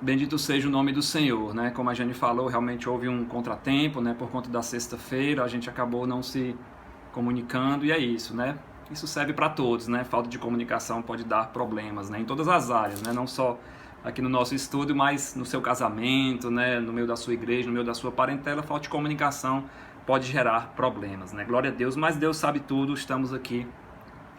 Bendito seja o nome do Senhor, né? Como a Jane falou, realmente houve um contratempo, né? Por conta da sexta-feira, a gente acabou não se comunicando e é isso, né? Isso serve para todos, né? Falta de comunicação pode dar problemas, né? Em todas as áreas, né? Não só aqui no nosso estúdio, mas no seu casamento, né? No meio da sua igreja, no meio da sua parentela, falta de comunicação pode gerar problemas, né? Glória a Deus, mas Deus sabe tudo, estamos aqui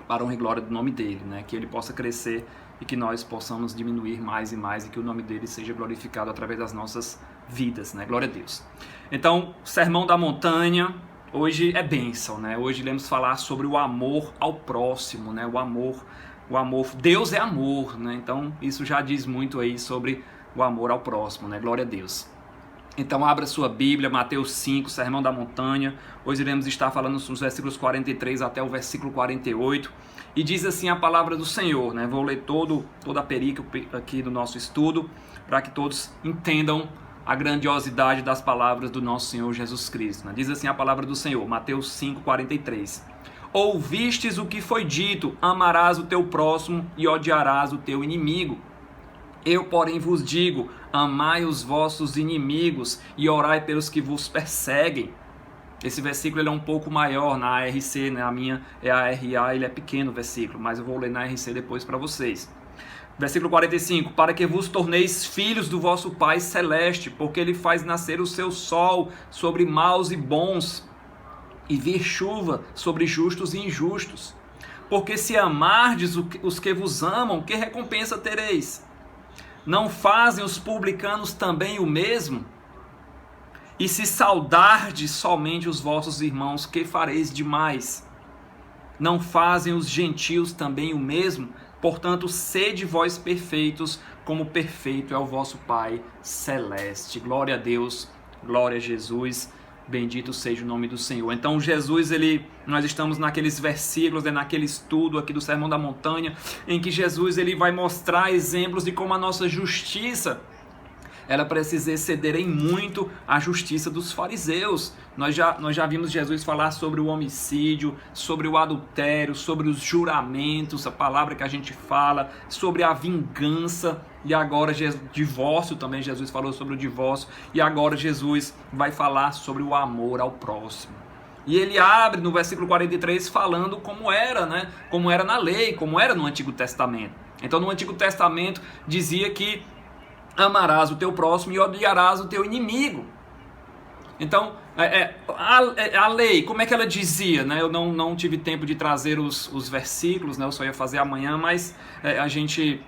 para honra e glória do nome dele, né? Que ele possa crescer e que nós possamos diminuir mais e mais e que o nome dele seja glorificado através das nossas vidas, né? Glória a Deus. Então, Sermão da Montanha, hoje é bênção, né? Hoje iremos falar sobre o amor ao próximo, né? O amor, Deus é amor, né? Então, isso já diz muito aí sobre o amor ao próximo, né? Glória a Deus. Então abra sua Bíblia, Mateus 5, Sermão da Montanha. Hoje iremos estar falando nos versículos 43 até o versículo 48. E diz assim a palavra do Senhor, né? Vou ler toda a perícope aqui do nosso estudo, para que todos entendam a grandiosidade das palavras do nosso Senhor Jesus Cristo, né? Diz assim a palavra do Senhor, Mateus 5, 43. Ouvistes o que foi dito, amarás o teu próximo e odiarás o teu inimigo. Eu, porém, vos digo, amai os vossos inimigos e orai pelos que vos perseguem. Esse versículo ele é um pouco maior na ARC, né? A minha é a RA, ele é pequeno o versículo, mas eu vou ler na ARC depois para vocês. Versículo 45, para que vos torneis filhos do vosso Pai Celeste, porque Ele faz nascer o seu sol sobre maus e bons, e vir chuva sobre justos e injustos. Porque se amardes os que vos amam, que recompensa tereis? Não fazem os publicanos também o mesmo? E se saudardes somente os vossos irmãos, que fareis demais? Não fazem os gentios também o mesmo? Portanto, sede vós perfeitos, como perfeito é o vosso Pai Celeste. Glória a Deus, glória a Jesus, bendito seja o nome do Senhor. Então Jesus, nós estamos naqueles versículos, naquele estudo aqui do Sermão da Montanha, em que Jesus ele vai mostrar exemplos de como a nossa justiça ela precisa exceder em muito a justiça dos fariseus. Nós já vimos Jesus falar sobre o homicídio, sobre o adultério, sobre os juramentos, a palavra que a gente fala, sobre a vingança, e agora divórcio também, Jesus falou sobre o divórcio, e agora Jesus vai falar sobre o amor ao próximo. E ele abre no versículo 43 falando como era, né? Como era na lei, como era no Antigo Testamento. Então no Antigo Testamento dizia que amarás o teu próximo e odiarás o teu inimigo. Então, a lei, como é que ela dizia? Né? Eu não tive tempo de trazer os versículos, né? Eu só ia fazer amanhã, mas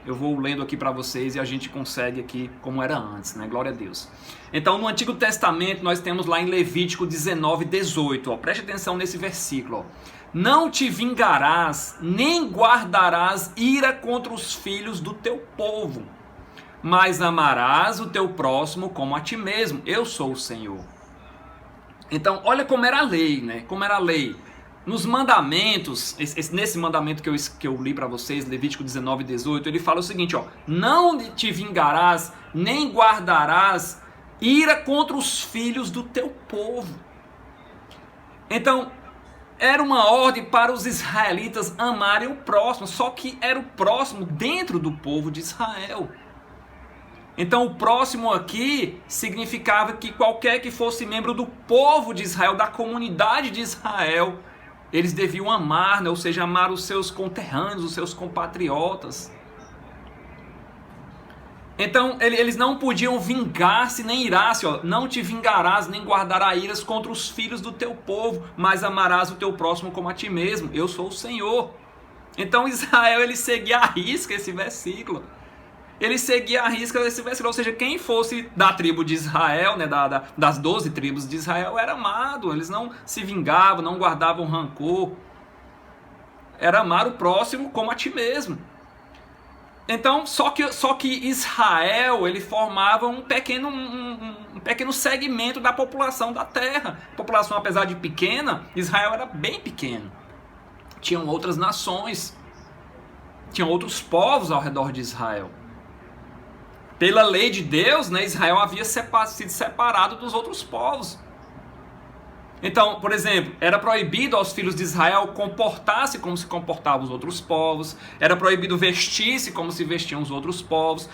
eu vou lendo aqui para vocês e a gente consegue aqui como era antes, né? Glória a Deus. Então, no Antigo Testamento, nós temos lá em Levítico 19, 18, ó, preste atenção nesse versículo, ó. Não te vingarás, nem guardarás ira contra os filhos do teu povo, mas amarás o teu próximo como a ti mesmo. Eu sou o Senhor. Então, olha como era a lei, né? Como era a lei. Nos mandamentos, nesse mandamento que eu li para vocês, Levítico 19, 18, ele fala o seguinte, ó: não te vingarás, nem guardarás ira contra os filhos do teu povo. Então, era uma ordem para os israelitas amarem o próximo, só que era o próximo dentro do povo de Israel. Então o próximo aqui significava que qualquer que fosse membro do povo de Israel, da comunidade de Israel, eles deviam amar, né? Ou seja, amar os seus conterrâneos, os seus compatriotas. Então eles não podiam vingar-se nem irar-se, ó. Não te vingarás nem guardarás iras contra os filhos do teu povo, mas amarás o teu próximo como a ti mesmo. Eu sou o Senhor. Então Israel ele seguia à risca esse versículo. Ele seguia a risca desse versículo, ou seja, quem fosse da tribo de Israel, né, das 12 tribos de Israel, era amado. Eles não se vingavam, não guardavam rancor. Era amar o próximo como a ti mesmo. Então, só que Israel, ele formava um pequeno segmento da população da terra. A população, apesar de pequena, Israel era bem pequeno. Tinham outras nações, tinham outros povos ao redor de Israel. Pela lei de Deus, né, Israel havia sido separado dos outros povos. Então, por exemplo, era proibido aos filhos de Israel comportar-se como se comportavam os outros povos, era proibido vestir-se como se vestiam os outros povos,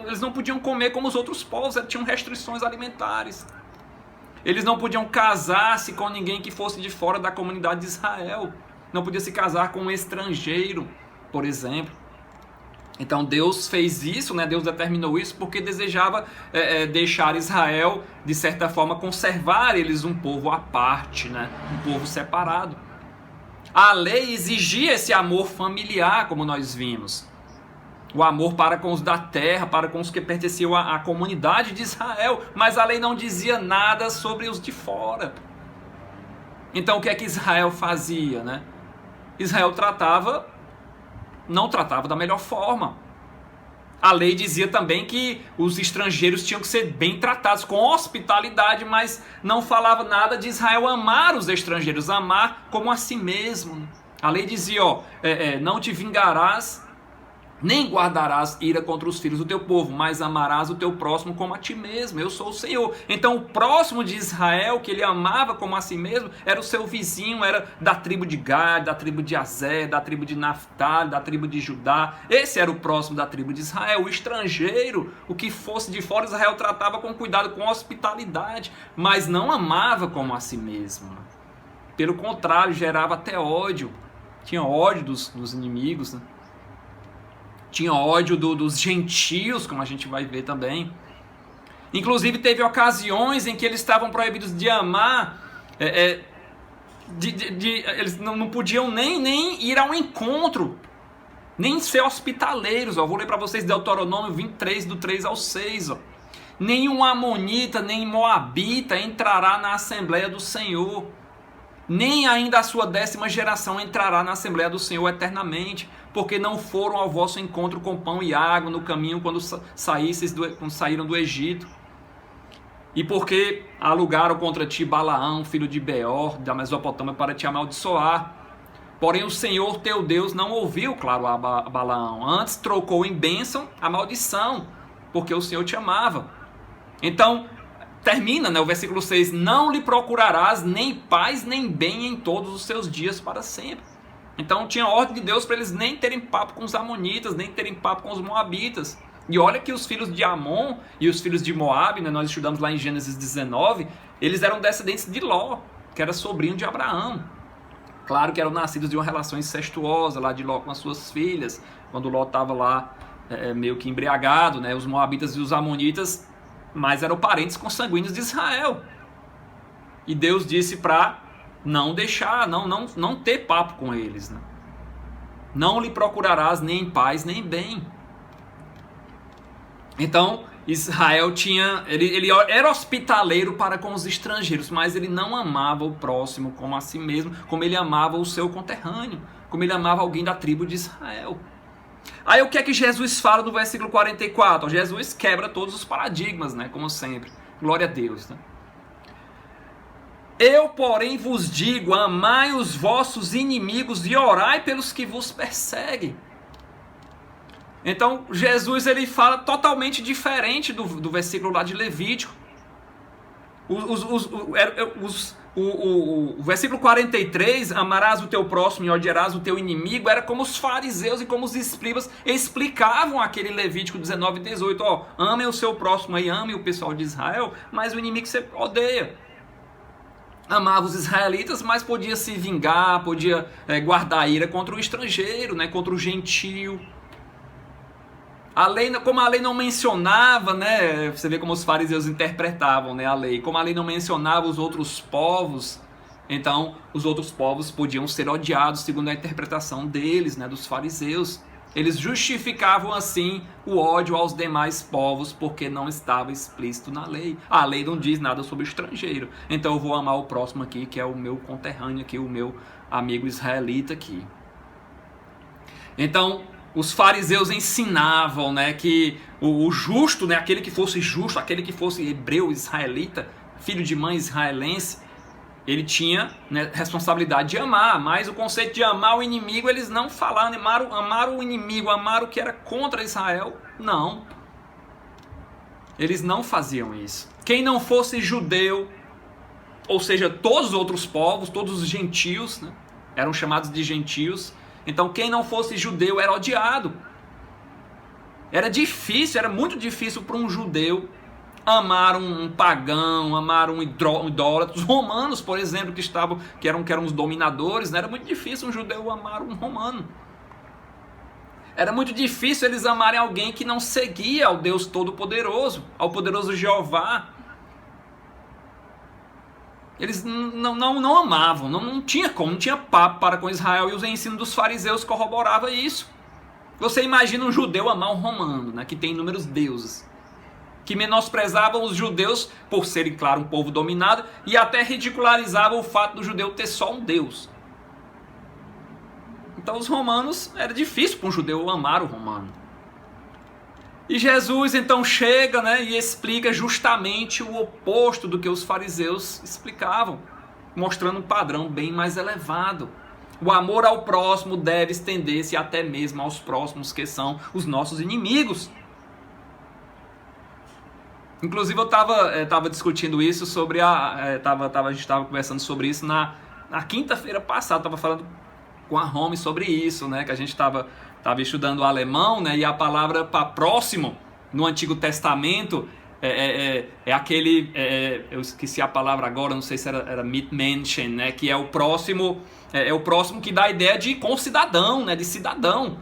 eles não podiam comer como os outros povos, tinham restrições alimentares. Eles não podiam casar-se com ninguém que fosse de fora da comunidade de Israel, não podia se casar com um estrangeiro, por exemplo. Então Deus fez isso, né? Deus determinou isso porque desejava deixar Israel, de certa forma, conservar eles um povo à parte, né? Um povo separado. A lei exigia esse amor familiar, como nós vimos. O amor para com os da terra, para com os que pertenciam à comunidade de Israel. Mas a lei não dizia nada sobre os de fora. Então o que é que Israel fazia, né? Israel não tratava da melhor forma. A lei dizia também que os estrangeiros tinham que ser bem tratados, com hospitalidade, mas não falava nada de Israel amar os estrangeiros, amar como a si mesmo. A lei dizia, não te vingarás, nem guardarás ira contra os filhos do teu povo, mas amarás o teu próximo como a ti mesmo. Eu sou o Senhor. Então o próximo de Israel, que ele amava como a si mesmo, era o seu vizinho, era da tribo de Gad, da tribo de Azer, da tribo de Naftali, da tribo de Judá. Esse era o próximo da tribo de Israel. O estrangeiro, o que fosse de fora, Israel tratava com cuidado, com hospitalidade, mas não amava como a si mesmo. Pelo contrário, gerava até ódio. Tinha ódio dos inimigos, né? Tinha ódio dos gentios, como a gente vai ver também. Inclusive teve ocasiões em que eles estavam proibidos de amar, eles não podiam nem ir ao encontro, nem ser hospitaleiros. Vou ler para vocês Deuteronômio 23, do 3 ao 6. Nenhum amonita, nem moabita entrará na Assembleia do Senhor, nem ainda a sua 10ª geração entrará na Assembleia do Senhor eternamente, porque não foram ao vosso encontro com pão e água no caminho quando saíram do Egito. E porque alugaram contra ti Balaão, filho de Beor, da Mesopotâmia, para te amaldiçoar. Porém o Senhor teu Deus não ouviu, claro, a Balaão. Antes trocou em bênção a maldição, porque o Senhor te amava. Então, termina, né, o versículo 6. Não lhe procurarás nem paz nem bem em todos os seus dias para sempre. Então tinha ordem de Deus para eles nem terem papo com os amonitas, nem terem papo com os moabitas. E olha que os filhos de Amon e os filhos de Moabe, né, nós estudamos lá em Gênesis 19, eles eram descendentes de Ló, que era sobrinho de Abraão. Claro que eram nascidos de uma relação incestuosa lá de Ló com as suas filhas, quando Ló estava lá meio que embriagado, né, os moabitas e os amonitas, mas eram parentes consanguíneos de Israel. E Deus disse para não deixar, não ter papo com eles, né? Não lhe procurarás nem paz nem bem. Então Israel ele era hospitaleiro para com os estrangeiros, mas ele não amava o próximo como a si mesmo, como ele amava o seu conterrâneo, como ele amava alguém da tribo de Israel. Aí o que é que Jesus fala no versículo 44? Jesus quebra todos os paradigmas, né? Como sempre. Glória a Deus, né? Eu, porém, vos digo, amai os vossos inimigos e orai pelos que vos perseguem. Então, Jesus ele fala totalmente diferente do versículo lá de Levítico. O versículo 43, amarás o teu próximo e odiarás o teu inimigo, era como os fariseus e como os escribas explicavam aquele Levítico 19 e 18. Amem o seu próximo aí, amem o pessoal de Israel, mas o inimigo você odeia. Amava os israelitas, mas podia se vingar, podia guardar ira contra o estrangeiro, né, contra o gentio. Como a lei não mencionava, né, você vê como os fariseus interpretavam, né, a lei. Como a lei não mencionava os outros povos, então os outros povos podiam ser odiados segundo a interpretação deles, né, dos fariseus. Eles justificavam assim o ódio aos demais povos porque não estava explícito na lei. A lei não diz nada sobre o estrangeiro. Então eu vou amar o próximo aqui, que é o meu conterrâneo aqui, o meu amigo israelita aqui. Então os fariseus ensinavam, né, que o justo, né, aquele que fosse justo, aquele que fosse hebreu, israelita, filho de mãe israelense, ele tinha, né, responsabilidade de amar, mas o conceito de amar o inimigo, eles não falaram, amar o inimigo, amar o que era contra Israel, não. Eles não faziam isso. Quem não fosse judeu, ou seja, todos os outros povos, todos os gentios, né, eram chamados de gentios. Então quem não fosse judeu era odiado. Era difícil, era muito difícil para um judeu amar um pagão, amar um idólatra. Os romanos, por exemplo, que eram os dominadores, né? Era muito difícil um judeu amar um romano. Era muito difícil eles amarem alguém que não seguia ao Deus Todo-Poderoso, ao poderoso Jeová. Eles não amavam, não tinha como, não tinha papo para com Israel, e os ensinos dos fariseus corroboravam isso. Você imagina um judeu amar um romano, né, que tem inúmeros deuses, que menosprezavam os judeus por serem, claro, um povo dominado, e até ridicularizavam o fato do judeu ter só um Deus. Então os romanos, era difícil para um judeu amar o romano. E Jesus então chega, né, e explica justamente o oposto do que os fariseus explicavam, mostrando um padrão bem mais elevado. O amor ao próximo deve estender-se até mesmo aos próximos, que são os nossos inimigos. Inclusive eu estava discutindo isso sobre a gente estava conversando sobre isso na quinta-feira passada. Estava falando com a Rome sobre isso, né? Que a gente estava estudando o alemão, né? E a palavra para próximo no Antigo Testamento é aquele, eu esqueci a palavra agora, não sei se era Mitmenschen, né? Que é o próximo que dá a ideia de concidadão, né? De cidadão.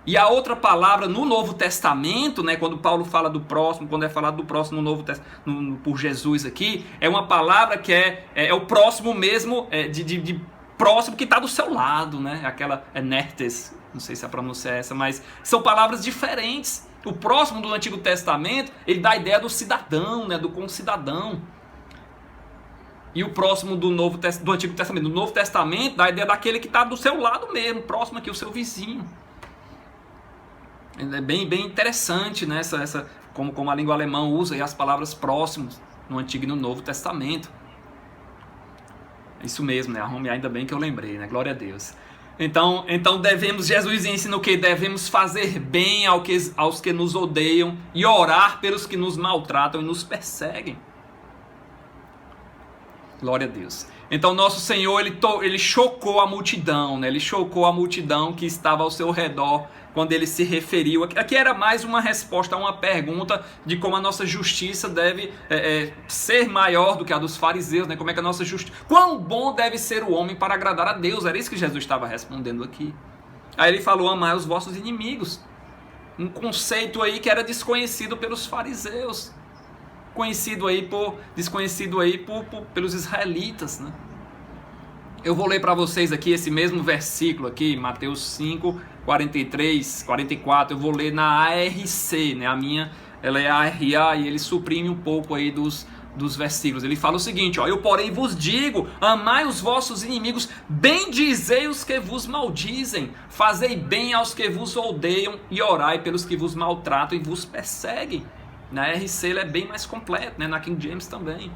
E a outra palavra no Novo Testamento, né, quando Paulo fala do próximo, quando é falado do próximo no Novo Testamento, por Jesus aqui, é uma palavra que é o próximo mesmo, de próximo que está do seu lado, né? Aquela nertes, não sei se a pronúncia é essa, mas são palavras diferentes. O próximo do Antigo Testamento, ele dá a ideia do cidadão, né, do concidadão. E o próximo do Antigo Testamento, do Novo Testamento, dá a ideia daquele que está do seu lado mesmo, próximo aqui, o seu vizinho. É bem interessante, né? Como a língua alemã usa aí as palavras próximos no Antigo e no Novo Testamento. Isso mesmo, né? Ainda bem que eu lembrei, né? Glória a Deus. Então Jesus ensina o que? Devemos fazer bem aos que nos odeiam e orar pelos que nos maltratam e nos perseguem. Glória a Deus. Então nosso Senhor, ele chocou a multidão, né? Ele chocou a multidão que estava ao seu redor quando ele se referiu. Aqui era mais uma resposta a uma pergunta de como a nossa justiça deve ser maior do que a dos fariseus, né? Como é que a nossa justiça... Quão bom deve ser o homem para agradar a Deus? Era isso que Jesus estava respondendo aqui. Aí ele falou, amai os vossos inimigos. Um conceito aí que era desconhecido pelos fariseus. Desconhecido aí pelos israelitas, né? Eu vou ler para vocês aqui esse mesmo versículo aqui, Mateus 5, 43, 44. Eu vou ler na ARC, né? A minha, ela é a ARA e ele suprime um pouco aí dos versículos. Ele fala o seguinte, ó: eu porém vos digo, amai os vossos inimigos, bendizei os que vos maldizem, fazei bem aos que vos odeiam e orai pelos que vos maltratam e vos perseguem. Na RC ele é bem mais completo, né? Na King James também.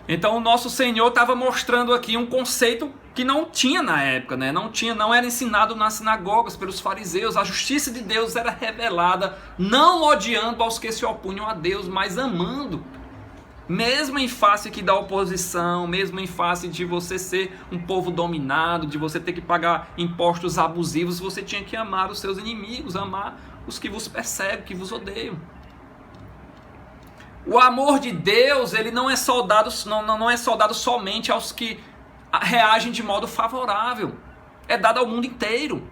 Então o nosso Senhor estava mostrando aqui um conceito que não tinha na época, né? Não era ensinado nas sinagogas pelos fariseus. A justiça de Deus era revelada não odiando aos que se opunham a Deus, mas amando. Mesmo em face aqui da oposição, mesmo em face de você ser um povo dominado, de você ter que pagar impostos abusivos, você tinha que amar os seus inimigos, amar os que vos perseguem, que vos odeiam. O amor de Deus, ele não é soldado somente aos que reagem de modo favorável. É dado ao mundo inteiro.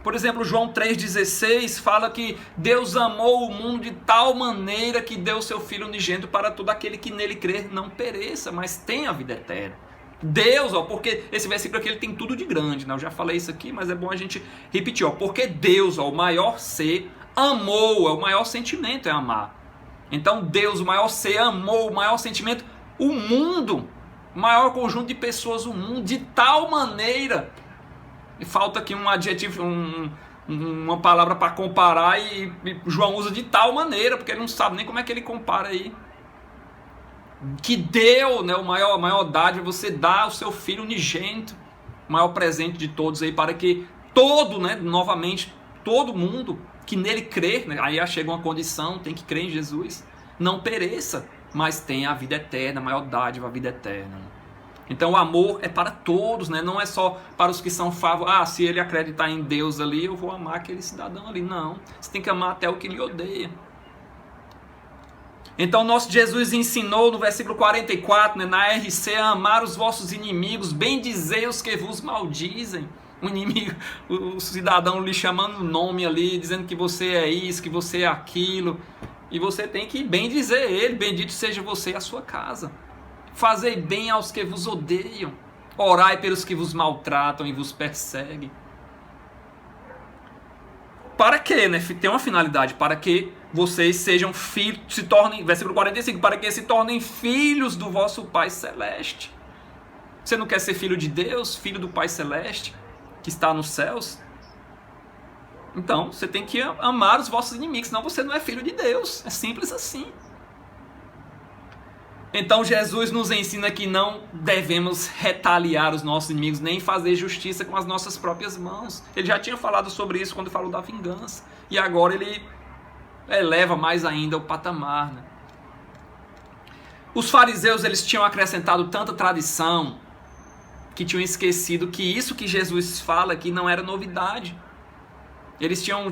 Por exemplo, João 3,16 fala que Deus amou o mundo de tal maneira que deu seu Filho unigênito para todo aquele que nele crer não pereça, mas tenha a vida eterna. Deus, porque esse versículo aqui ele tem tudo de grande, né? Eu já falei isso aqui, mas é bom a gente repetir, porque Deus, o maior ser, amou, o maior sentimento é amar. Então Deus, o maior ser, amou, o maior sentimento, o mundo, o maior conjunto de pessoas, o mundo, de tal maneira. E falta aqui um adjetivo, uma palavra para comparar, e João usa de tal maneira, porque ele não sabe nem como é que ele compara aí. Que deu, né, a maior dádiva, você dá ao seu Filho unigênito, o maior presente de todos aí, para que novamente, todo mundo que nele crer, né, aí chega uma condição, tem que crer em Jesus, não pereça, mas tem a vida eterna, a maior dádiva, a vida eterna. Então o amor é para todos, né? Não é só para os que são favoráveis. Se ele acreditar em Deus ali, eu vou amar aquele cidadão ali. Não, você tem que amar até o que lhe odeia. Então nosso Jesus ensinou no versículo 44, né, na RC, a amar os vossos inimigos, bendizei os que vos maldizem. O inimigo, o cidadão lhe chamando o nome ali, dizendo que você é isso, que você é aquilo. E você tem que bendizer ele, bendito seja você e a sua casa. Fazei bem aos que vos odeiam, orai pelos que vos maltratam e vos perseguem. Para quê, né? Tem uma finalidade, para que vocês sejam filhos, se tornem, versículo 45, para que se tornem filhos do vosso Pai Celeste. Você não quer ser filho de Deus, filho do Pai Celeste, que está nos céus? Então, você tem que amar os vossos inimigos, senão você não é filho de Deus. É simples assim. Então, Jesus nos ensina que não devemos retaliar os nossos inimigos, nem fazer justiça com as nossas próprias mãos. Ele já tinha falado sobre isso quando falou da vingança. E agora ele eleva mais ainda o patamar, né? Os fariseus, eles tinham acrescentado tanta tradição que tinham esquecido que isso que Jesus fala aqui não era novidade. Eles tinham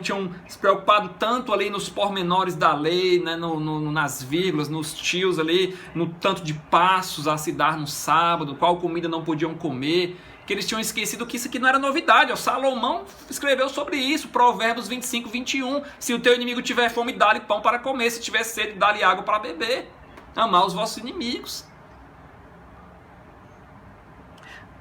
se preocupado tanto ali nos pormenores da lei, né, nas vírgulas, nos tios ali, no tanto de passos a se dar no sábado, qual comida não podiam comer, que eles tinham esquecido que isso aqui não era novidade. O Salomão escreveu sobre isso, Provérbios 25, 21. Se o teu inimigo tiver fome, dá-lhe pão para comer, se tiver sede, dá-lhe água para beber. Amar os vossos inimigos.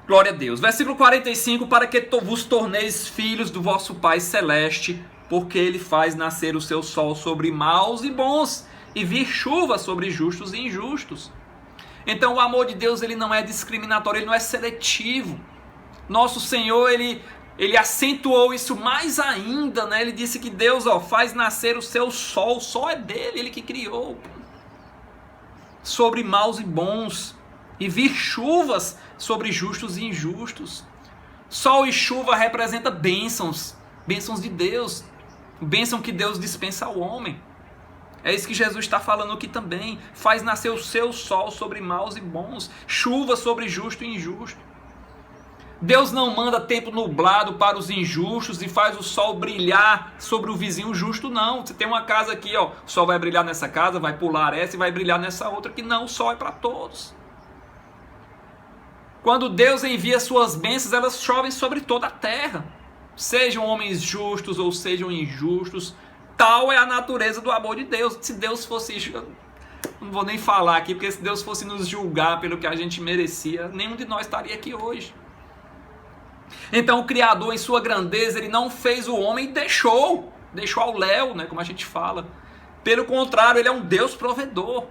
Glória a Deus. Versículo 45, para que vos torneis filhos do vosso Pai Celeste, porque Ele faz nascer o seu sol sobre maus e bons, e vir chuva sobre justos e injustos. Então o amor de Deus, ele não é discriminatório, ele não é seletivo. Nosso Senhor, ele acentuou isso mais ainda, né? Ele disse que Deus, faz nascer o seu sol, o sol é dele, ele que criou, sobre maus e bons, e vir chuvas sobre justos e injustos. Sol e chuva representam bênçãos de Deus, bênção que Deus dispensa ao homem. É isso que Jesus está falando aqui também. Faz nascer o seu sol sobre maus e bons, chuva sobre justo e injusto. Deus não manda tempo nublado para os injustos e faz o sol brilhar sobre o vizinho justo, não. Você tem uma casa aqui, o sol vai brilhar nessa casa, vai pular essa e vai brilhar nessa outra, que não, o sol é para todos. Quando Deus envia suas bênçãos, elas chovem sobre toda a terra. Sejam homens justos ou sejam injustos, tal é a natureza do amor de Deus. Se Deus fosse, não vou nem falar aqui, porque se Deus fosse nos julgar pelo que a gente merecia, nenhum de nós estaria aqui hoje. Então o Criador, em sua grandeza, ele não fez o homem e deixou ao léu, né, como a gente fala. Pelo contrário, ele é um Deus provedor.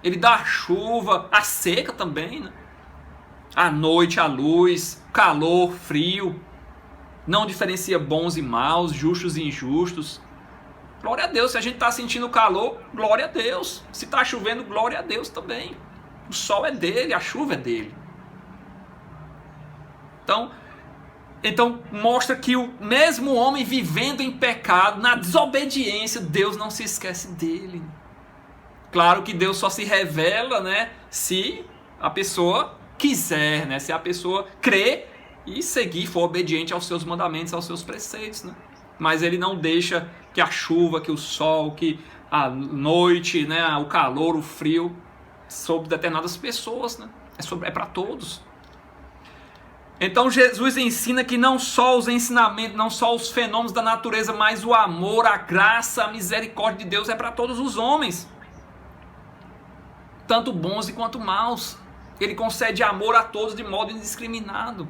Ele dá a chuva, a seca também, né? A noite, a luz, calor, frio. Não diferencia bons e maus, justos e injustos. Glória a Deus. Se a gente está sentindo calor, glória a Deus. Se está chovendo, glória a Deus também. O sol é dele, a chuva é dele. Então mostra que o mesmo homem vivendo em pecado, na desobediência, Deus não se esquece dele. Claro que Deus só se revela, né, se a pessoa quiser, né, se a pessoa crer e seguir, for obediente aos seus mandamentos, aos seus preceitos, né? Mas ele não deixa que a chuva, que o sol, que a noite, né, o calor, o frio, sobre determinadas pessoas, né? É para todos. Então Jesus ensina que não só os ensinamentos, não só os fenômenos da natureza, mas o amor, a graça, a misericórdia de Deus é para todos os homens, tanto bons quanto maus. Ele concede amor a todos de modo indiscriminado.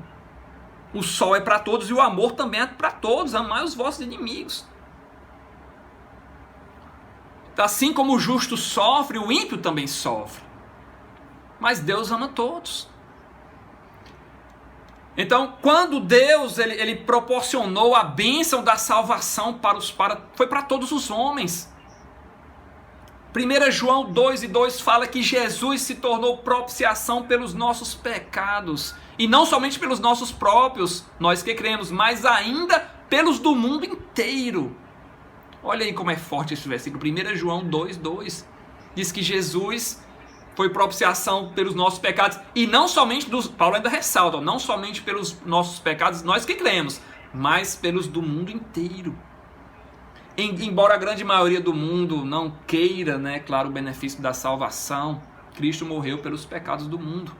O sol é para todos e o amor também é para todos. Amai os vossos inimigos. Assim como o justo sofre, o ímpio também sofre. Mas Deus ama todos. Então, quando Deus ele proporcionou a bênção da salvação foi para todos os homens. 1 João 2:2 fala que Jesus se tornou propiciação pelos nossos pecados. E não somente pelos nossos próprios, nós que cremos, mas ainda pelos do mundo inteiro. Olha aí como é forte esse versículo. 1 João 2:2. diz que Jesus foi propiciação pelos nossos pecados, e não somente dos, Paulo ainda ressalta, não somente pelos nossos pecados, nós que cremos, mas pelos do mundo inteiro. Embora a grande maioria do mundo não queira, né, claro, o benefício da salvação, Cristo morreu pelos pecados do mundo.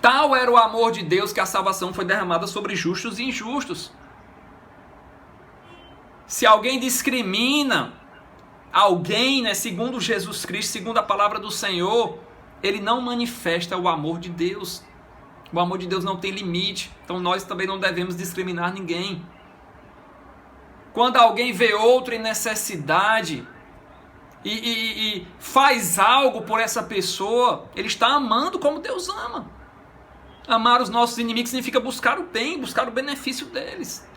Tal era o amor de Deus que a salvação foi derramada sobre justos e injustos. Se alguém discrimina alguém, né, segundo Jesus Cristo, segundo a palavra do Senhor, ele não manifesta o amor de Deus. O amor de Deus não tem limite, então nós também não devemos discriminar ninguém. Quando alguém vê outro em necessidade e faz algo por essa pessoa, ele está amando como Deus ama. Amar os nossos inimigos significa buscar o bem, buscar o benefício deles.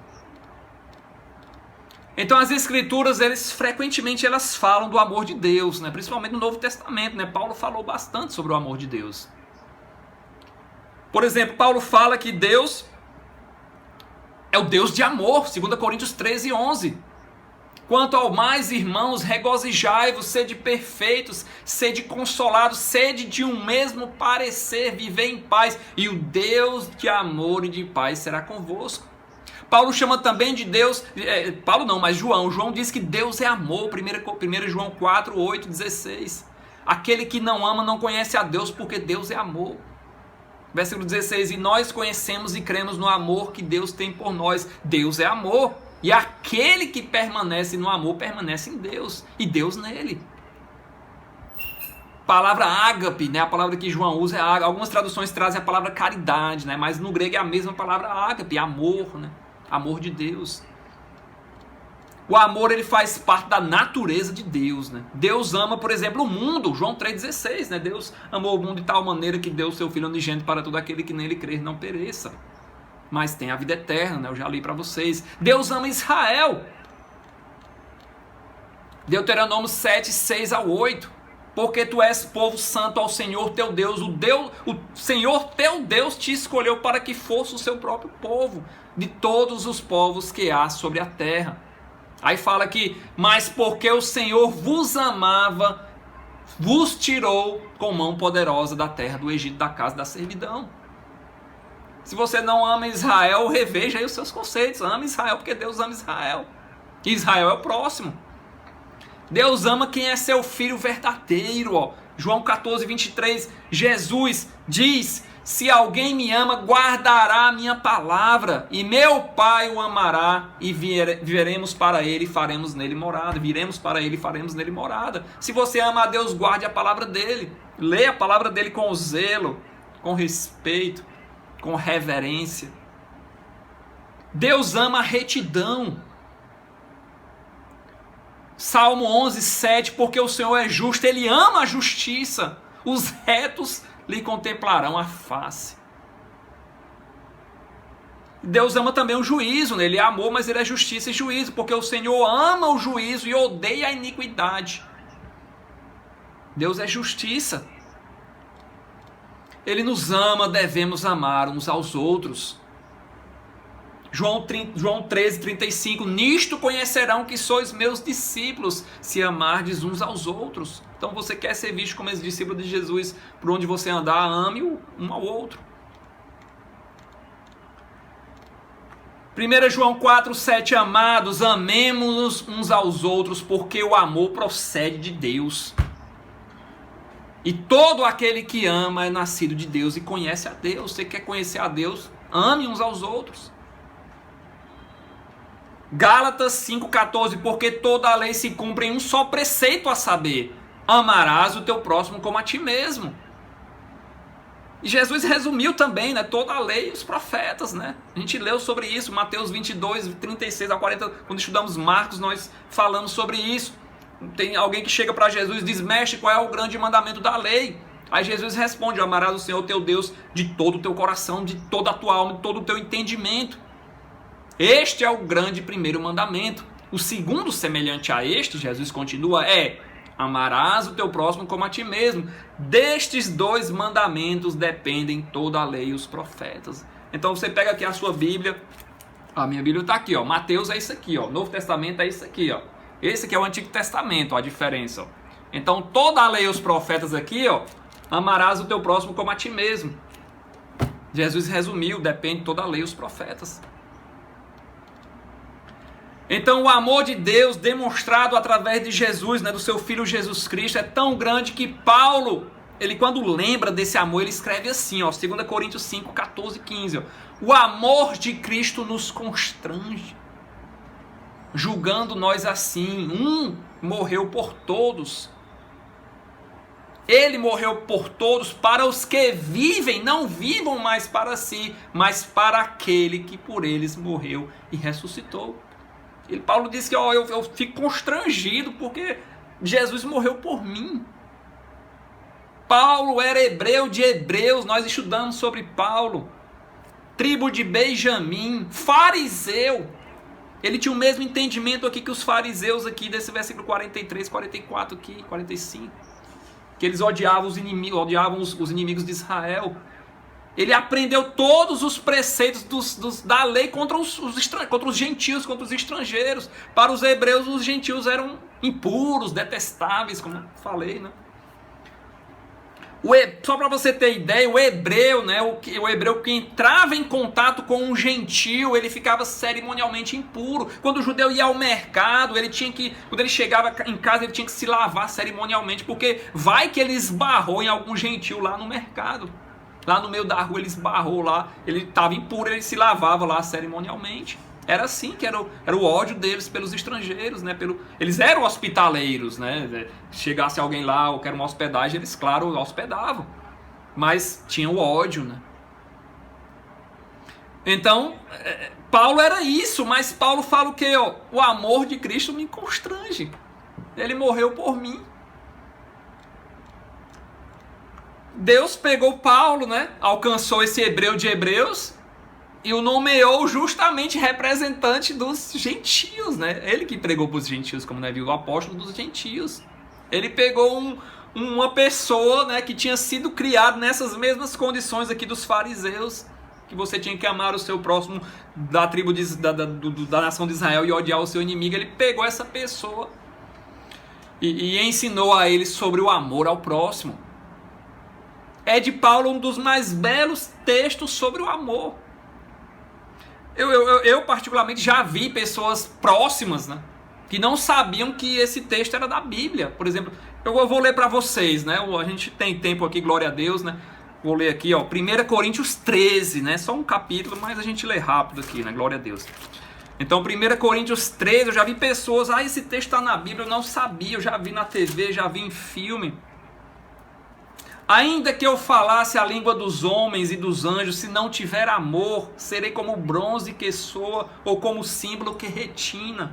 Então as Escrituras, frequentemente elas falam do amor de Deus, né? Principalmente no Novo Testamento, né? Paulo falou bastante sobre o amor de Deus. Por exemplo, Paulo fala que Deus é o Deus de amor, 2 Coríntios 13, 11. Quanto ao mais, irmãos, regozijai-vos, sede perfeitos, sede consolados, sede de um mesmo parecer, viver em paz, e o Deus de amor e de paz será convosco. Paulo chama também de Deus, Paulo não, mas João diz que Deus é amor, 1 João 4, 8, 16. Aquele que não ama não conhece a Deus, porque Deus é amor. Versículo 16, e nós conhecemos e cremos no amor que Deus tem por nós. Deus é amor, e aquele que permanece no amor, permanece em Deus, e Deus nele. Palavra ágape, né? A palavra que João usa é ágape. Algumas traduções trazem a palavra caridade, né? Mas no grego é a mesma palavra ágape, amor, né? Amor de Deus. O amor, ele faz parte da natureza de Deus, né? Deus ama, por exemplo, o mundo. João 3,16, né? Deus amou o mundo de tal maneira que deu o seu Filho unigênito para todo aquele que nele crer não pereça, mas tem a vida eterna, né? Eu já li para vocês. Deus ama Israel. Deuteronômio 7, 6 ao 8. Porque tu és povo santo ao Senhor teu Deus. O Senhor teu Deus te escolheu para que fosse o seu próprio povo, de todos os povos que há sobre a terra. Aí fala que, mas porque o Senhor vos amava, vos tirou com mão poderosa da terra do Egito, da casa da servidão. Se você não ama Israel, reveja aí os seus conceitos. Ama Israel porque Deus ama Israel. Israel é o próximo. Deus ama quem é seu filho verdadeiro. Ó. João 14, 23, Jesus diz, se alguém me ama, guardará a minha palavra, e meu Pai o amará, e viremos para ele e faremos nele morada. Viremos para ele e faremos nele morada. Se você ama a Deus, guarde a palavra dele. Leia a palavra dele com zelo, com respeito, com reverência. Deus ama a retidão. Salmo 11, 7, porque o Senhor é justo, Ele ama a justiça, os retos lhe contemplarão a face. Deus ama também o juízo, né? Ele é amor, mas Ele é justiça e juízo, porque o Senhor ama o juízo e odeia a iniquidade. Deus é justiça. Ele nos ama, devemos amar uns aos outros. João 13, 35, nisto conhecerão que sois meus discípulos, se amardes uns aos outros. Então você quer ser visto como esse discípulo de Jesus, por onde você andar, ame um ao outro. 1 João 4, 7, amados, amemo-nos uns aos outros, porque o amor procede de Deus. E todo aquele que ama é nascido de Deus e conhece a Deus. Você quer conhecer a Deus? Ame uns aos outros. Gálatas 5,14, porque toda a lei se cumpre em um só preceito, a saber, amarás o teu próximo como a ti mesmo. E Jesus resumiu também, né, toda a lei e os profetas, né? A gente leu sobre isso, Mateus 22, 36 a 40, quando estudamos Marcos, nós falamos sobre isso. Tem alguém que chega para Jesus e diz, mestre, qual é o grande mandamento da lei? Aí Jesus responde, amarás o Senhor teu Deus de todo o teu coração, de toda a tua alma, de todo o teu entendimento. Este é o grande primeiro mandamento. O segundo, semelhante a este, Jesus continua, é amarás o teu próximo como a ti mesmo. Destes dois mandamentos dependem toda a lei e os profetas. Então você pega aqui a sua Bíblia. A minha Bíblia está aqui, ó. Mateus é isso aqui, ó. Novo Testamento é isso aqui, ó. Esse aqui é o Antigo Testamento, ó, a diferença. Ó. Então toda a lei e os profetas aqui, ó, amarás o teu próximo como a ti mesmo. Jesus resumiu, depende de toda a lei e os profetas. Então o amor de Deus demonstrado através de Jesus, né, do seu Filho Jesus Cristo, é tão grande que Paulo, ele quando lembra desse amor, ele escreve assim, ó, 2 Coríntios 5, 14 e 15. Ó, o amor de Cristo nos constrange, julgando nós assim, morreu por todos. Ele morreu por todos, para os que vivem, não vivam mais para si, mas para aquele que por eles morreu e ressuscitou. E Paulo disse que ó, eu fico constrangido porque Jesus morreu por mim. Paulo era hebreu de hebreus, nós estudamos sobre Paulo. Tribo de Benjamim, fariseu. Ele tinha o mesmo entendimento aqui que os fariseus aqui desse versículo 43, 44 aqui, 45. Que eles odiavam os inimigos de Israel. Ele aprendeu todos os preceitos da lei contra os gentios, contra os estrangeiros. Para os hebreus, os gentios eram impuros, detestáveis, como eu falei, né? Só para você ter ideia, o hebreu, né, o hebreu que entrava em contato com um gentio, ele ficava cerimonialmente impuro. Quando o judeu ia ao mercado, quando ele chegava em casa, ele tinha que se lavar cerimonialmente, porque vai que ele esbarrou em algum gentio lá no mercado. Lá no meio da rua ele esbarrou lá, ele estava impuro, ele se lavava lá cerimonialmente. Era assim que era o ódio deles pelos estrangeiros, né? Eles eram hospitaleiros, né? Chegasse alguém lá, ou quer uma hospedagem, eles, claro, hospedavam. Mas tinha o ódio, né? Então, Paulo era isso, mas Paulo fala o quê? Ó, o amor de Cristo me constrange. Ele morreu por mim. Deus pegou Paulo, né? Alcançou esse hebreu de hebreus e o nomeou justamente representante dos gentios, né? Ele que pregou para os gentios, como nós vimos, o apóstolo dos gentios. Ele pegou uma pessoa, né, que tinha sido criada nessas mesmas condições aqui dos fariseus, que você tinha que amar o seu próximo da tribo da nação de Israel e odiar o seu inimigo. Ele pegou essa pessoa e ensinou a ele sobre o amor ao próximo. É de Paulo um dos mais belos textos sobre o amor. Eu particularmente já vi pessoas próximas, né, que não sabiam que esse texto era da Bíblia. Por exemplo, eu vou ler para vocês, né? A gente tem tempo aqui, glória a Deus, né? Vou ler aqui, ó, 1 Coríntios 13, né? Só um capítulo, mas a gente lê rápido aqui, né? Glória a Deus. Então, 1 Coríntios 13, eu já vi pessoas, esse texto está na Bíblia, eu não sabia, eu já vi na TV, já vi em filme. Ainda que eu falasse a língua dos homens e dos anjos, se não tiver amor, serei como o bronze que soa ou como o símbolo que retine.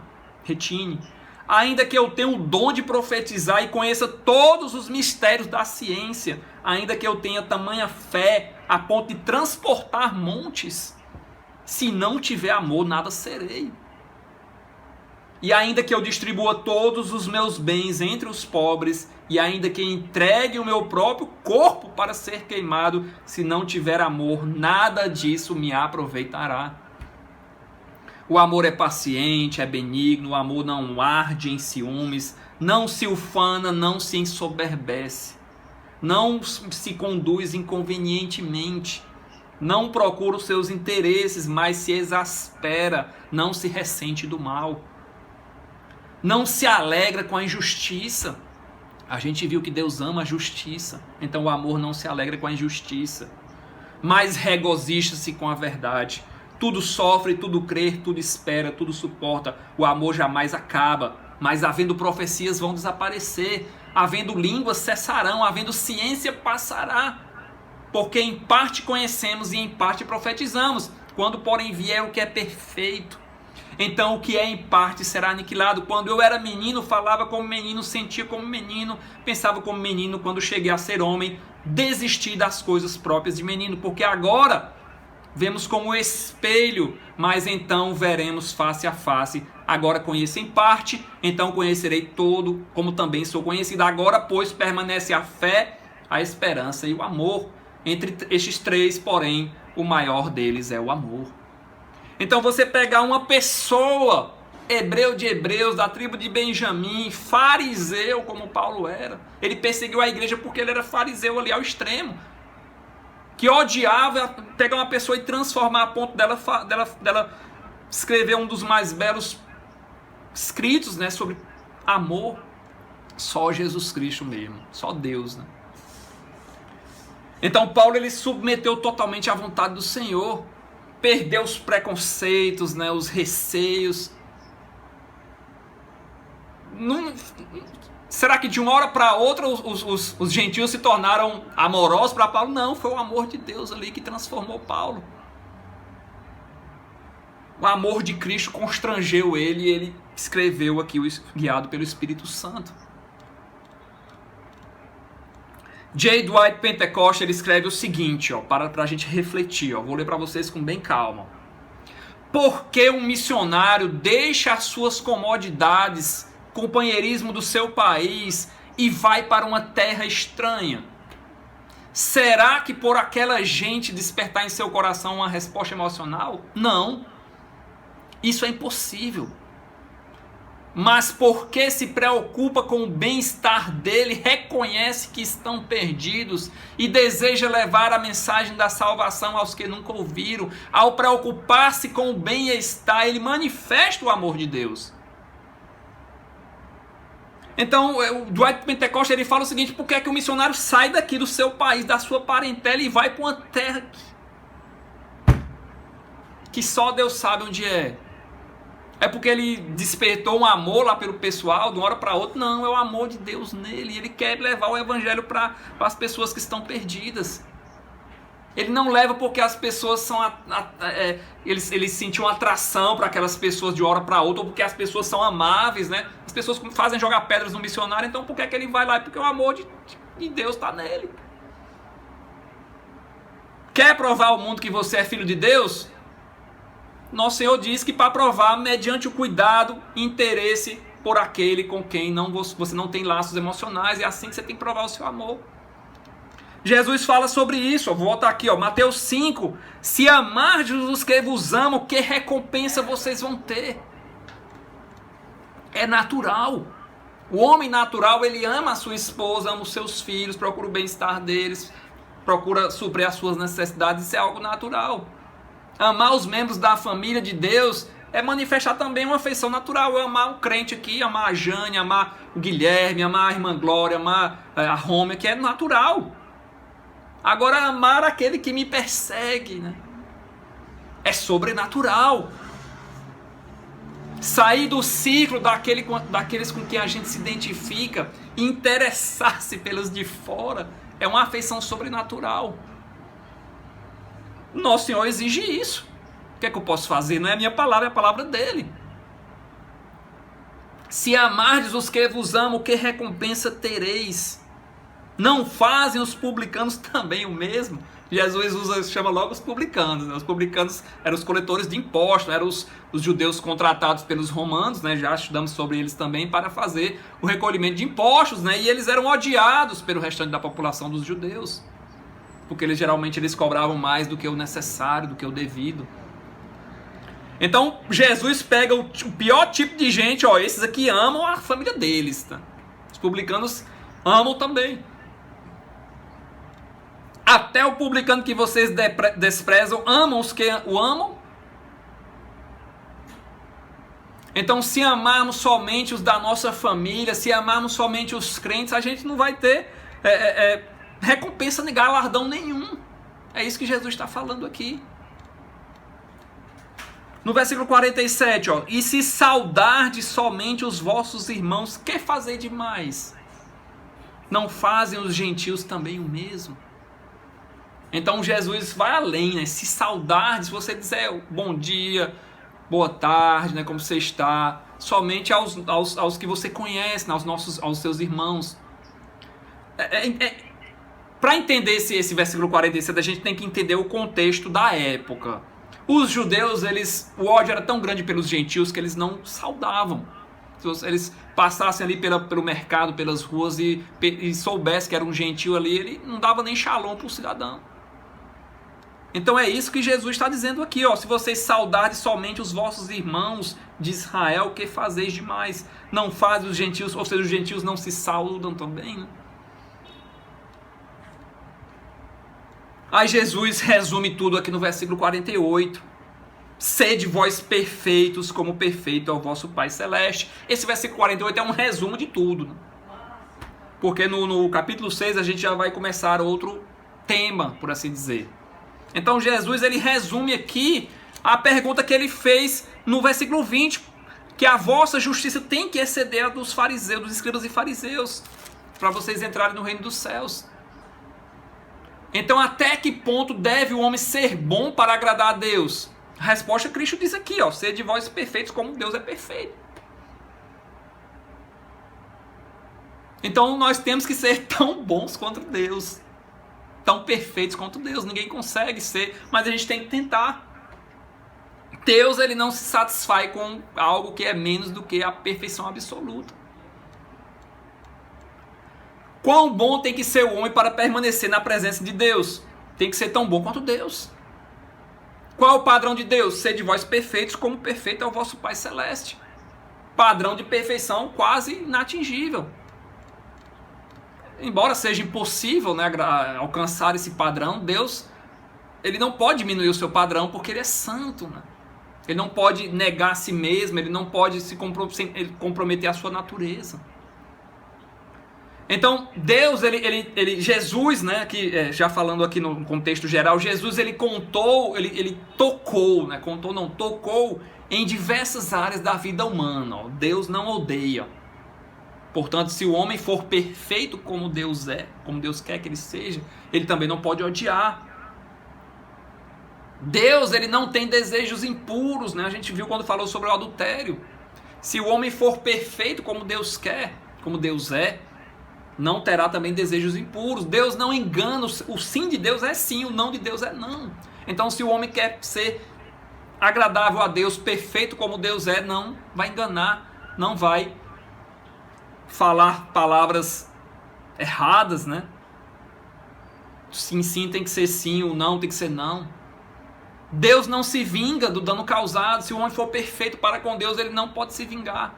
Ainda que eu tenha o dom de profetizar e conheça todos os mistérios da ciência, ainda que eu tenha tamanha fé a ponto de transportar montes, se não tiver amor, nada serei. E ainda que eu distribua todos os meus bens entre os pobres, e ainda que entregue o meu próprio corpo para ser queimado, se não tiver amor, nada disso me aproveitará. O amor é paciente, é benigno, o amor não arde em ciúmes, não se ufana, não se ensoberbece, não se conduz inconvenientemente, não procura os seus interesses, mas se exaspera, não se ressente do mal. Não se alegra com a injustiça. A gente viu que Deus ama a justiça. Então o amor não se alegra com a injustiça, mas regozija-se com a verdade. Tudo sofre, tudo crê, tudo espera, tudo suporta. O amor jamais acaba. Mas havendo profecias vão desaparecer. Havendo línguas cessarão. Havendo ciência passará. Porque em parte conhecemos e em parte profetizamos. Quando porém vier o que é perfeito, então o que é em parte será aniquilado. Quando eu era menino, falava como menino, sentia como menino, pensava como menino. Quando cheguei a ser homem, desisti das coisas próprias de menino. Porque agora vemos como espelho, mas então veremos face a face. Agora conheço em parte, então conhecerei todo, como também sou conhecido. Agora, pois, permanece a fé, a esperança e o amor. Entre estes três, porém, o maior deles é o amor. Então você pegar uma pessoa hebreu de hebreus, da tribo de Benjamim, fariseu como Paulo era. Ele perseguiu a igreja porque ele era fariseu ali ao extremo, que odiava pegar uma pessoa e transformar a ponto dela escrever um dos mais belos escritos, né, sobre amor. Só Jesus Cristo mesmo, só Deus, né? Então Paulo, ele submeteu totalmente à vontade do Senhor, perdeu os preconceitos, né, os receios. Será que de uma hora para outra os gentios se tornaram amorosos para Paulo? Não, foi o amor de Deus ali que transformou Paulo. O amor de Cristo constrangeu ele e ele escreveu aqui, guiado pelo Espírito Santo. J. Dwight Pentecost, ele escreve o seguinte, ó, para a gente refletir, ó, vou ler para vocês com bem calma. Por que um missionário deixa as suas comodidades, companheirismo do seu país e vai para uma terra estranha? Será que por aquela gente despertar em seu coração uma resposta emocional? Não. Isso é impossível. Mas porque se preocupa com o bem-estar dele, reconhece que estão perdidos e deseja levar a mensagem da salvação aos que nunca ouviram. Ao preocupar-se com o bem-estar, ele manifesta o amor de Deus. Então, o Dwight Pentecost, ele fala o seguinte: por que é que o missionário sai daqui do seu país, da sua parentela e vai para uma terra que só Deus sabe onde é? É porque ele despertou um amor lá pelo pessoal, de uma hora para outra? Não, é o amor de Deus nele. Ele quer levar o evangelho para as pessoas que estão perdidas. Ele não leva porque as pessoas são... eles sentiam atração para aquelas pessoas de uma hora para outra, ou porque as pessoas são amáveis, né? As pessoas fazem jogar pedras no missionário, então por que é que ele vai lá? É porque o amor de Deus está nele. Quer provar ao mundo que você é filho de Deus? Nosso Senhor diz que para provar, mediante o cuidado e interesse por aquele com quem você não tem laços emocionais, é assim que você tem que provar o seu amor. Jesus fala sobre isso, vou voltar aqui, Mateus 5, se amardes os que vos amam, que recompensa vocês vão ter? É natural. O homem natural, ele ama a sua esposa, ama os seus filhos, procura o bem-estar deles, procura suprir as suas necessidades, isso é algo natural. Amar os membros da família de Deus é manifestar também uma afeição natural. Eu amar um crente aqui, amar a Jane, amar o Guilherme, amar a irmã Glória, amar a Rômia, que é natural. Agora, amar aquele que me persegue, né? É sobrenatural. Sair do ciclo daqueles com quem a gente se identifica e interessar-se pelos de fora é uma afeição sobrenatural. Nosso Senhor exige isso. O que é que eu posso fazer? Não é a minha palavra, é a palavra dele. Se amardes os que vos amam, que recompensa tereis? Não fazem os publicanos também o mesmo? Jesus chama logo os publicanos, né? Os publicanos eram os coletores de impostos, eram os judeus contratados pelos romanos, né? Já estudamos sobre eles também, para fazer o recolhimento de impostos, né? E eles eram odiados pelo restante da população dos judeus, porque geralmente eles cobravam mais do que o necessário, do que o devido. Então Jesus pega o pior tipo de gente, esses aqui amam a família deles, tá? Os publicanos amam também. Até o publicano que vocês desprezam, amam os que o amam. Então, se amarmos somente os da nossa família, se amarmos somente os crentes, a gente não vai ter recompensa nem galardão nenhum. É isso que Jesus está falando aqui. No versículo 47, e se saudardes somente os vossos irmãos, que fazei demais? Não fazem os gentios também o mesmo? Então Jesus vai além, né? Se saudardes, se você disser bom dia, boa tarde, né? Como você está, somente aos que você conhece, né? aos seus irmãos. Para entender esse versículo 47, a gente tem que entender o contexto da época. Os judeus, o ódio era tão grande pelos gentios que eles não saudavam. Se eles passassem ali pelo mercado, pelas ruas e soubessem que era um gentio ali, ele não dava nem shalom para o cidadão. Então é isso que Jesus está dizendo aqui, ó. Se vocês saudarem somente os vossos irmãos de Israel, o que fazeis demais? Não faz os gentios, ou seja, os gentios não se saudam também, né? Aí Jesus resume tudo aqui no versículo 48. Sede vós perfeitos, como perfeito é o vosso Pai Celeste. Esse versículo 48 é um resumo de tudo, né? Porque no capítulo 6 a gente já vai começar outro tema, por assim dizer. Então Jesus ele resume aqui a pergunta que ele fez no versículo 20, que a vossa justiça tem que exceder a dos fariseus, dos escribas e fariseus, para vocês entrarem no reino dos céus. Então até que ponto deve o homem ser bom para agradar a Deus? A resposta Cristo diz aqui, ó, sede vós perfeitos como Deus é perfeito. Então nós temos que ser tão bons quanto Deus, tão perfeitos quanto Deus. Ninguém consegue ser, mas a gente tem que tentar. Deus ele não se satisfaz com algo que é menos do que a perfeição absoluta. Quão bom tem que ser o homem para permanecer na presença de Deus? Tem que ser tão bom quanto Deus. Qual é o padrão de Deus? Sede vós perfeitos como perfeito é o vosso Pai Celeste. Padrão de perfeição quase inatingível. Embora seja impossível, né, alcançar esse padrão, Deus ele não pode diminuir o seu padrão porque ele é santo, né? Ele não pode negar a si mesmo, ele não pode comprometer a sua natureza. Então, Deus, Jesus, né, que, já falando aqui no contexto geral, Jesus ele tocou em diversas áreas da vida humana. Ó. Deus não odeia. Portanto, se o homem for perfeito como Deus é, como Deus quer que ele seja, ele também não pode odiar. Deus ele não tem desejos impuros, né? A gente viu quando falou sobre o adultério. Se o homem for perfeito como Deus quer, como Deus é, não terá também desejos impuros. Deus não engana, o sim de Deus é sim, o não de Deus é não. Então se o homem quer ser agradável a Deus, perfeito como Deus é, não vai enganar, não vai falar palavras erradas, né? Sim, sim tem que ser sim, o não tem que ser não. Deus não se vinga do dano causado. Se o homem for perfeito para com Deus, ele não pode se vingar.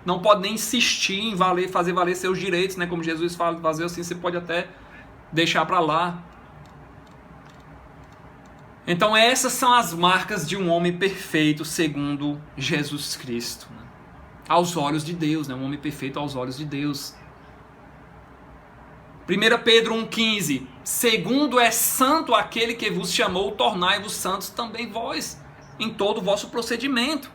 Não pode nem insistir em fazer valer seus direitos, né? Como Jesus fala, fazer assim, você pode até deixar para lá. Então essas são as marcas de um homem perfeito segundo Jesus Cristo, né? Aos olhos de Deus, né? Um homem perfeito aos olhos de Deus. 1 Pedro 1,15, segundo é santo aquele que vos chamou, tornai-vos santos também vós, em todo o vosso procedimento.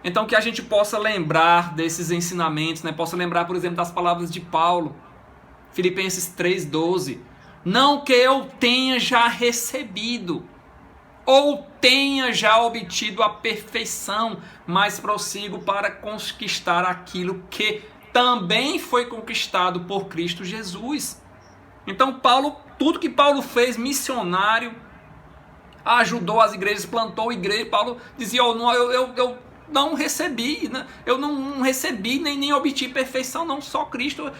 Então que a gente possa lembrar desses ensinamentos, né? Possa lembrar, por exemplo, das palavras de Paulo, Filipenses 3,12, não que eu tenha já recebido, ou tenha já obtido a perfeição, mas prossigo para conquistar aquilo que também foi conquistado por Cristo Jesus. Então Paulo, tudo que Paulo fez missionário, ajudou as igrejas, plantou igreja, Paulo dizia, eu não recebi, né? Eu não recebi nem obtive perfeição, não, só Cristo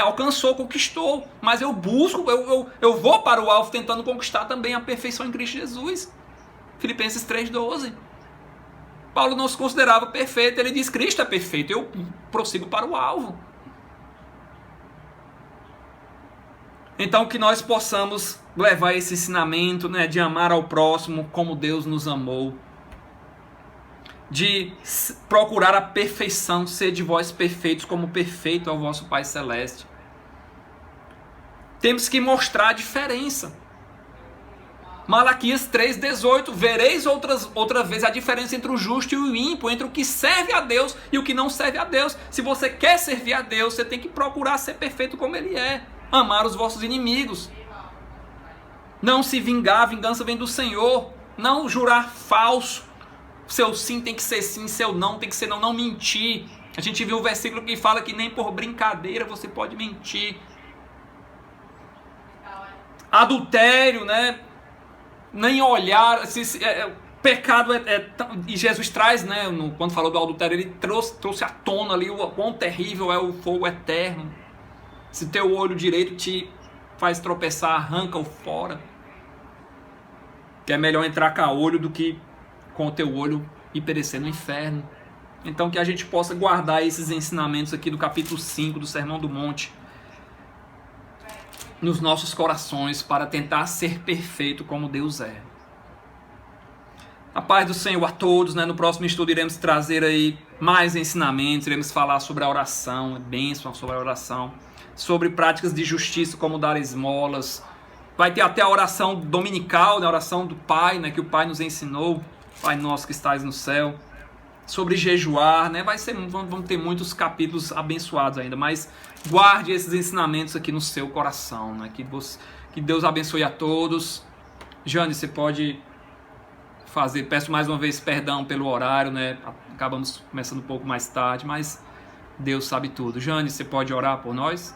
alcançou, conquistou, mas eu busco, eu vou para o alvo tentando conquistar também a perfeição em Cristo Jesus. Filipenses 3,12. Paulo não se considerava perfeito, ele diz, Cristo é perfeito, eu prossigo para o alvo. Então que nós possamos levar esse ensinamento, né, de amar ao próximo como Deus nos amou, de procurar a perfeição, ser de vós perfeitos como perfeito é o vosso Pai Celeste. Temos que mostrar a diferença. Malaquias 3,18, vereis outra vez a diferença entre o justo e o ímpio, entre o que serve a Deus e o que não serve a Deus. Se você quer servir a Deus, você tem que procurar ser perfeito como Ele é, amar os vossos inimigos, não se vingar, a vingança vem do Senhor, não jurar falso, seu sim tem que ser sim, seu não tem que ser não, não mentir. A gente viu um versículo que fala que nem por brincadeira você pode mentir. Adultério, né? Nem olhar, pecado e Jesus traz, né, quando falou do adultério, ele trouxe à tona ali o quão terrível é o fogo eterno. Se teu olho direito te faz tropeçar, arranca-o fora. Que é melhor entrar caolho do que com o teu olho e perecer no inferno. Então que a gente possa guardar esses ensinamentos aqui do capítulo 5 do Sermão do Monte nos nossos corações para tentar ser perfeito como Deus é. A paz do Senhor a todos, né? No próximo estudo iremos trazer aí mais ensinamentos, iremos falar sobre a oração, bênção sobre a oração, sobre práticas de justiça como dar esmolas. Vai ter até a oração dominical, né? A oração do Pai, né? Que o Pai nos ensinou, Pai nosso que estás no céu. Sobre jejuar, né? Vão ter muitos capítulos abençoados ainda, mas guarde esses ensinamentos aqui no seu coração, né? Que Deus abençoe a todos. Jane, você pode fazer, peço mais uma vez perdão pelo horário, né? Acabamos começando um pouco mais tarde, mas Deus sabe tudo. Jane, você pode orar por nós?